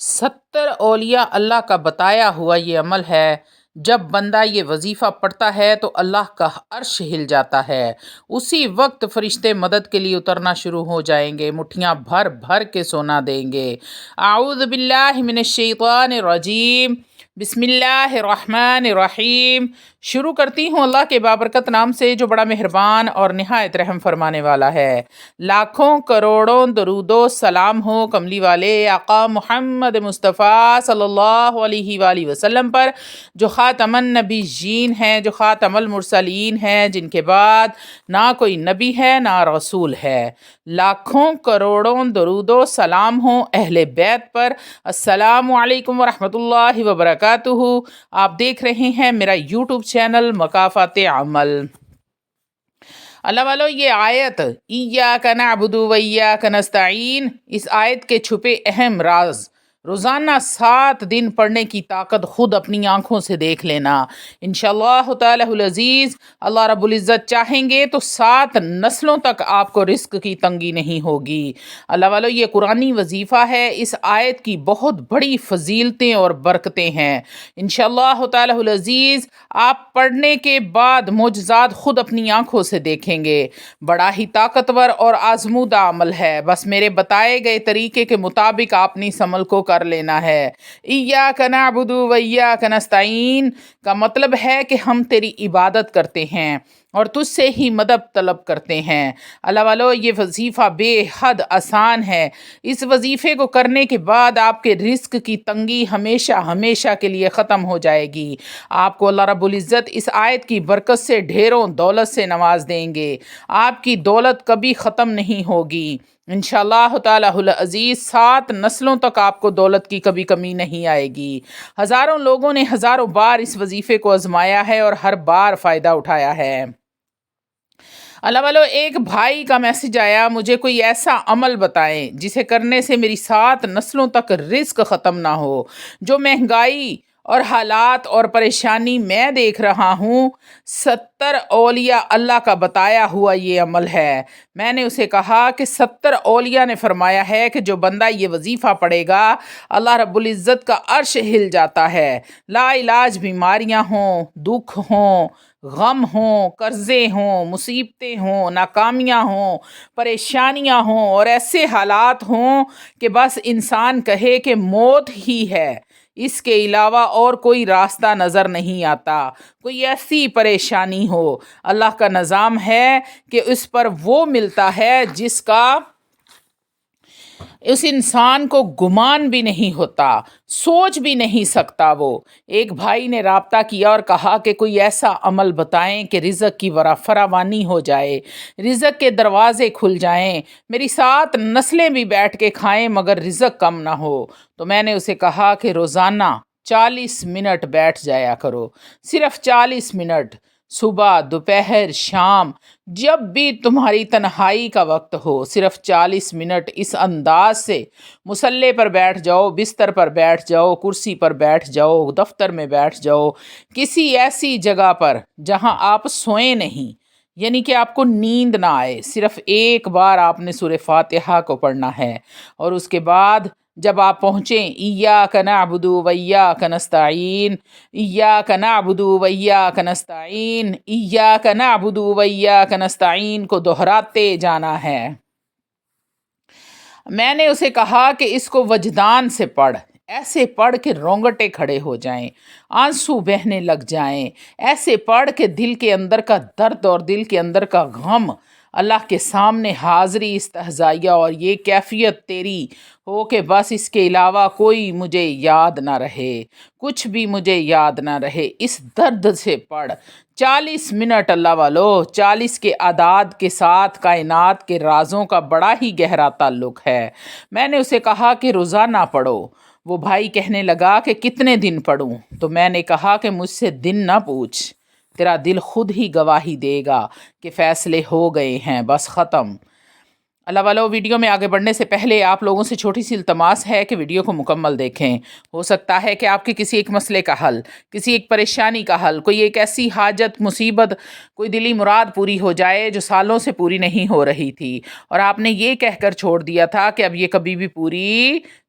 70 اولیاء اللہ کا بتایا ہوا یہ عمل ہے۔ جب بندہ یہ وظیفہ پڑھتا ہے تو اللہ کا عرش ہل جاتا ہے۔ اسی وقت فرشتے مدد کے لیے اترنا شروع ہو جائیں گے، مٹھیاں بھر بھر کے سونا دیں گے۔ اعوذ باللہ من الشیطان الرجیم، بسم اللہ الرحمن الرحیم۔ شروع کرتی ہوں اللہ کے بابرکت نام سے جو بڑا مہربان اور نہایت رحم فرمانے والا ہے۔ لاکھوں کروڑوں درود و سلام ہو کملی والے آقا محمد مصطفیٰ صلی اللہ علیہ وآلہ وسلم پر، جو خاتم النبیین ہیں، جو خاتم المرسلین ہیں، جن کے بعد نہ کوئی نبی ہے نہ رسول ہے۔ لاکھوں کروڑوں درود و سلام ہوں اہل بیت پر۔ السلام علیکم ورحمۃ اللہ وبرکاتہ۔ آپ دیکھ رہے ہیں میرا یوٹیوب چینل مکافات عمل۔ اللہ والو، یہ آیت ایاک نعبد و ایاک نستعین، اس آیت کے چھپے اہم راز روزانہ 7 دن پڑھنے کی طاقت خود اپنی آنکھوں سے دیکھ لینا۔ انشاءاللہ تعالی العزیز، اللہ رب العزت چاہیں گے تو 7 نسلوں تک آپ کو رزق کی تنگی نہیں ہوگی۔ اللہ والو، یہ قرآنی وظیفہ ہے، اس آیت کی بہت بڑی فضیلتیں اور برکتیں ہیں۔ انشاءاللہ تعالی العزیز آپ پڑھنے کے بعد معجزات خود اپنی آنکھوں سے دیکھیں گے۔ بڑا ہی طاقتور اور آزمودہ عمل ہے، بس میرے بتائے گئے طریقے کے مطابق آپ نے اس عمل کو کر لینا ہے۔ ایاک نعبد و ایاک نستعین کا مطلب ہے کہ ہم تیری عبادت کرتے ہیں اور تجھ سے ہی مدد طلب کرتے ہیں۔ اللہ والو، یہ وظیفہ بے حد آسان ہے۔ اس وظیفے کو کرنے کے بعد آپ کے رزق کی تنگی ہمیشہ ہمیشہ کے لیے ختم ہو جائے گی۔ آپ کو اللہ رب العزت اس آیت کی برکت سے ڈھیروں دولت سے نواز دیں گے۔ آپ کی دولت کبھی ختم نہیں ہوگی۔ انشاءاللہ تعالی العزیز 7 نسلوں تک آپ کو دولت کی کبھی کمی نہیں آئے گی۔ ہزاروں لوگوں نے ہزاروں بار اس وظیفے کو آزمایا ہے اور ہر بار فائدہ اٹھایا ہے۔ اللہ والو، ایک بھائی کا میسج آیا، مجھے کوئی ایسا عمل بتائیں جسے کرنے سے میری 7 نسلوں تک رزق ختم نہ ہو۔ جو مہنگائی اور حالات اور پریشانی میں دیکھ رہا ہوں، 70 اولیاء اللہ کا بتایا ہوا یہ عمل ہے۔ میں نے اسے کہا کہ 70 اولیاء نے فرمایا ہے کہ جو بندہ یہ وظیفہ پڑھے گا، اللہ رب العزت کا عرش ہل جاتا ہے۔ لا علاج بیماریاں ہوں، دکھ ہوں، غم ہوں، قرضے ہوں، مصیبتیں ہوں، ناکامیاں ہوں، پریشانیاں ہوں اور ایسے حالات ہوں کہ بس انسان کہے کہ موت ہی ہے، اس کے علاوہ اور کوئی راستہ نظر نہیں آتا۔ کوئی ایسی پریشانی ہو، اللہ کا نظام ہے کہ اس پر وہ ملتا ہے جس کا اس انسان کو گمان بھی نہیں ہوتا، سوچ بھی نہیں سکتا۔ وہ ایک بھائی نے رابطہ کیا اور کہا کہ کوئی ایسا عمل بتائیں کہ رزق کی فراوانی ہو جائے، رزق کے دروازے کھل جائیں، میری 7 نسلیں بھی بیٹھ کے کھائیں مگر رزق کم نہ ہو۔ تو میں نے اسے کہا کہ روزانہ 40 منٹ بیٹھ جایا کرو، صرف 40 منٹ، صبح، دوپہر، شام، جب بھی تمہاری تنہائی کا وقت ہو، صرف 40 منٹ اس انداز سے مصلے پر بیٹھ جاؤ، بستر پر بیٹھ جاؤ، کرسی پر بیٹھ جاؤ، دفتر میں بیٹھ جاؤ، کسی ایسی جگہ پر جہاں آپ سوئیں نہیں، یعنی کہ آپ کو نیند نہ آئے۔ صرف ایک بار آپ نے سورہ فاتحہ کو پڑھنا ہے اور اس کے بعد جب آپ پہنچیں ایاک نعبد و ایاک نستعین، ایاک نعبد و ایاک نستعین، ایاک نعبد و ایاک نستعین کو دہراتے جانا ہے۔ میں نے اسے کہا کہ اس کو وجدان سے پڑھ، ایسے پڑھ کہ رونگٹے کھڑے ہو جائیں، آنسو بہنے لگ جائیں، ایسے پڑھ کہ دل کے اندر کا درد اور دل کے اندر کا غم اللہ کے سامنے حاضری استہزائیہ اور یہ کیفیت تیری ہو کہ بس اس کے علاوہ کوئی مجھے یاد نہ رہے، کچھ بھی مجھے یاد نہ رہے۔ اس درد سے پڑھ 40 منٹ۔ اللہ والو، 40 کے اعداد کے ساتھ کائنات کے رازوں کا بڑا ہی گہرا تعلق ہے۔ میں نے اسے کہا کہ روزانہ پڑھو۔ وہ بھائی کہنے لگا کہ کتنے دن پڑھوں؟ تو میں نے کہا کہ مجھ سے دن نہ پوچھ، تیرا دل خود ہی گواہی دے گا کہ فیصلے ہو گئے ہیں، بس ختم۔ اللہ والو، ویڈیو میں آگے بڑھنے سے پہلے آپ لوگوں سے چھوٹی سی التماس ہے کہ ویڈیو کو مکمل دیکھیں۔ ہو سکتا ہے کہ آپ کے کسی ایک مسئلے کا حل، کسی ایک پریشانی کا حل، کوئی ایک ایسی حاجت، مصیبت، کوئی دلی مراد پوری ہو جائے جو سالوں سے پوری نہیں ہو رہی تھی اور آپ نے یہ کہہ کر چھوڑ دیا تھا کہ اب یہ کبھی بھی پوری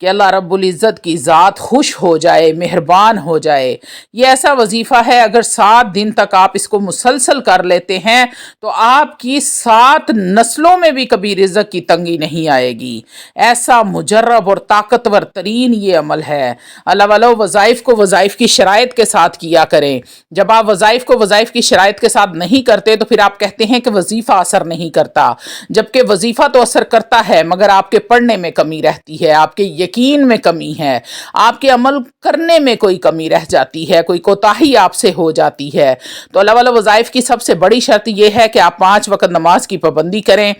کہ اللہ رب العزت کی ذات خوش ہو جائے، مہربان ہو جائے۔ یہ ایسا وظیفہ ہے، اگر 7 دن تک آپ اس کو مسلسل کر لیتے ہیں تو آپ کی 7 نسلوں میں بھی کبھی رزق کی تنگی نہیں آئے گی۔ ایسا مجرب اور طاقتور ترین یہ عمل ہے۔ اللہ والو، وظائف کو وظائف کی شرائط کے ساتھ کیا کریں۔ جب آپ وظائف کو وظائف کی شرائط کے ساتھ نہیں کرتے تو پھر آپ کہتے ہیں کہ وظیفہ اثر نہیں کرتا، جبکہ وظیفہ تو اثر کرتا ہے، مگر آپ کے پڑھنے میں کمی رہتی ہے، آپ کے یقین میں کمی ہے، آپ کے عمل کرنے میں کوئی کمی رہ جاتی ہے، کوئی کوتاہی آپ سے ہو جاتی ہے۔ تو اللہ والا، وظائف کی سب سے بڑی شرط یہ ہے کہ آپ 5 وقت نماز کی پابندی کریں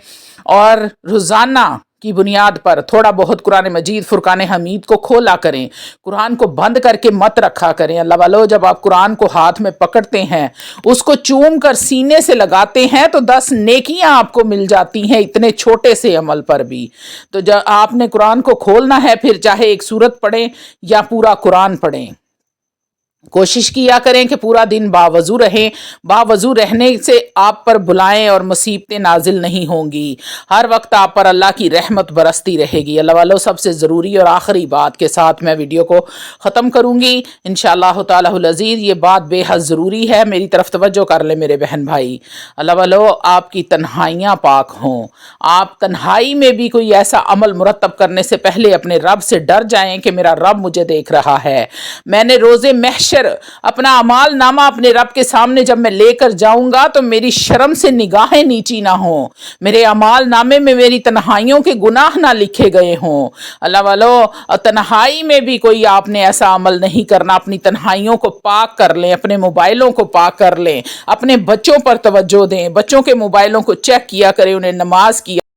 اور روزانہ کی بنیاد پر تھوڑا بہت قرآن مجید، فرقان حمید کو کھولا کریں، قرآن کو بند کر کے مت رکھا کریں۔ اللہ والو، جب آپ قرآن کو ہاتھ میں پکڑتے ہیں، اس کو چوم کر سینے سے لگاتے ہیں تو 10 نیکیاں آپ کو مل جاتی ہیں، اتنے چھوٹے سے عمل پر بھی۔ تو جب آپ نے قرآن کو کھولنا ہے، پھر چاہے ایک سورت پڑھیں یا پورا قرآن پڑھیں، کوشش کیا کریں کہ پورا دن باوضو رہیں۔ باوضو رہنے سے آپ پر بلائیں اور مصیبتیں نازل نہیں ہوں گی، ہر وقت آپ پر اللہ کی رحمت برستی رہے گی۔ اللہ والو، سب سے ضروری اور آخری بات کے ساتھ میں ویڈیو کو ختم کروں گی انشاءاللہ تعالی العزیز۔ یہ بات بے حد ضروری ہے، میری طرف توجہ کر لیں میرے بہن بھائی۔ اللہ والو، آپ کی تنہائیاں پاک ہوں، آپ تنہائی میں بھی کوئی ایسا عمل مرتب کرنے سے پہلے اپنے رب سے ڈر جائیں کہ میرا رب مجھے دیکھ رہا ہے۔ میں نے روز محشر اپنا اعمال نامہ اپنے رب کے سامنے جب میں لے کر جاؤں گا تو میری شرم سے نگاہیں نیچی نہ ہوں، میرے اعمال نامے میں میری تنہائیوں کے گناہ نہ لکھے گئے ہوں۔ اللہ والو، تنہائی میں بھی کوئی آپ نے ایسا عمل نہیں کرنا، اپنی تنہائیوں کو پاک کر لیں، اپنے موبائلوں کو پاک کر لیں، اپنے بچوں پر توجہ دیں، بچوں کے موبائلوں کو چیک کیا کریں، انہیں نماز کی